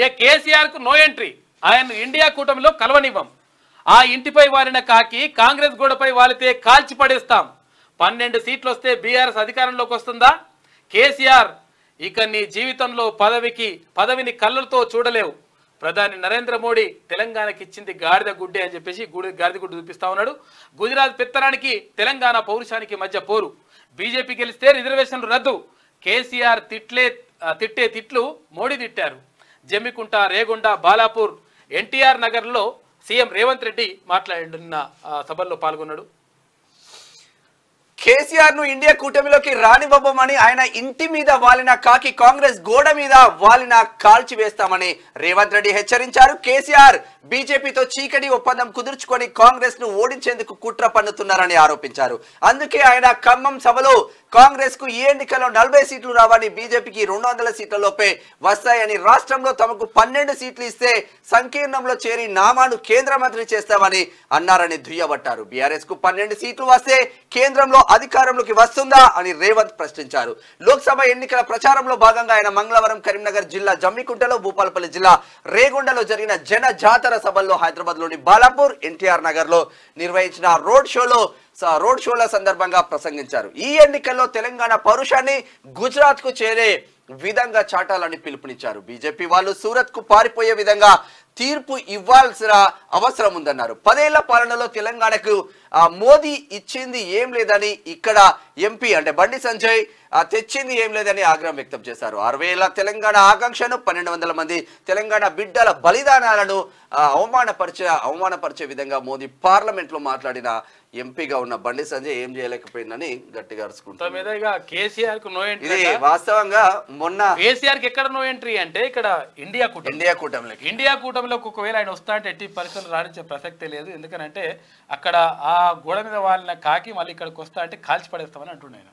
ఏ కేసీఆర్ కు no entry, ఆయన India కూటమిలో కలవనివ్వం, ఆ ఇంటిపై వాలిన కాకి కాంగ్రెస్ గోడపై వాలితే కాల్చి పడేస్తాం, 12 సీట్లు వస్తే బీఆర్ఎస్ అధికారంలోకి వస్తుందా? కేసీఆర్ ఇక నీ జీవితంలో పదవిని కళ్ళతో చూడలేవు, ప్రధాని నరేంద్ర మోడీ తెలంగాణకి ఇచ్చింది గాడిద గుడ్డే అని చెప్పేసి గాడిద గుడ్డు చూపిస్తా ఉన్నాడు. గుజరాత్ పెత్తనానికి తెలంగాణ పౌరుషానికి మధ్య పోరు, బీజేపీ గెలిస్తే రిజర్వేషన్లు రద్దు, కేసీఆర్ తిట్టే తిట్లు మోడీ తిట్టారు, జమ్మికుంట, రేగొండ, బాలాపూర్, ఎన్టీఆర్ నగర్లో సీఎం రేవంత్ రెడ్డి మాట్లాడిన సభల్లో పాల్గొన్నాడు. కేసీఆర్ ను ఇండియా కూటమిలోకి రానివ్వబోమని, ఆయన ఇంటి మీద వాలిన కాకి కాంగ్రెస్ గోడ మీద వాలిన కాల్చి వేస్తామని రేవంత్ రెడ్డి హెచ్చరించారు. కేసీఆర్ బీజేపీతో చీకటి ఒప్పందం కుదుర్చుకొని కాంగ్రెస్ ను ఓడించేందుకు కుట్ర పన్నుతున్నారని ఆరోపించారు. అందుకే ఆయన ఖమ్మం సభలో కాంగ్రెస్ కు ఈ ఎన్నికల్లో 40 సీట్లు రావని, బీజేపీకి 200 సీట్లలోపే వస్తాయని, రాష్ట్రంలో తమకు 12 సీట్లు ఇస్తే సంకీర్ణంలో చేరి నామాను కేంద్ర మంత్రి చేస్తామని అన్నారని దుయ్యబట్టారు. బీఆర్ఎస్ కు 12 సీట్లు వస్తే కేంద్రంలో అధికారంలోకి వస్తుందా అని రేవంత్ ప్రశ్నించారు. లోక్సభ ఎన్నికల ప్రచారంలో భాగంగా ఆయన మంగళవారం కరీంనగర్ జిల్లా జమ్మికుంటలో, భూపాలపల్లి జిల్లా రేగొండలో జరిగిన జన జాతర సభల్లో, హైదరాబాద్ లోని బాలాపూర్, ఎన్టీఆర్ నగర్ లో నిర్వహించిన రోడ్ షోల సందర్భంగా ప్రసంగించారు. ఈ ఎన్నికల్లో తెలంగాణ పౌరుషాన్ని గుజరాత్ కు చేరే విధంగా చాటాలని పిలుపునిచ్చారు. బీజేపీ వాళ్ళు సూరత్ కు పారిపోయే విధంగా తీర్పు ఇవ్వాల్సిన అవసరం ఉందన్నారు. 10 ఏళ్ల పాలనలో తెలంగాణకు మోదీ ఇచ్చింది ఏం లేదని, ఇక్కడ ఎంపీ అంటే బండి సంజయ్ తెచ్చింది ఏం లేదని ఆగ్రహం వ్యక్తం చేశారు. 60 ఏళ్ల తెలంగాణ ఆకాంక్షను, 1200 మంది తెలంగాణ బిడ్డల బలిదానాలను అవమానపరిచే విధంగా మోదీ పార్లమెంట్ లో మాట్లాడిన ఎంపీగా ఉన్న బండి సంజయ్ ఏం చేయలేకపోయిందని గట్టిగా అరుచుకుంటారు. కేసీఆర్ కు నో ఎంట్రీ. వాస్తవంగా మొన్న కేసీఆర్ కి ఎక్కడ నో ఎంట్రీ అంటే ఇక్కడ ఇండియా కూటమిలో ఒకవేళ ఆయన వస్తా అంటే ఎట్టి పరిస్థితులు రాణించే ప్రసక్తే లేదు. ఎందుకనంటే అక్కడ ఆ గోడ మీద వాళ్ళ కాకి మళ్ళీ ఇక్కడికి వస్తా అంటే కాల్చి పడేస్తామని అంటున్నాను.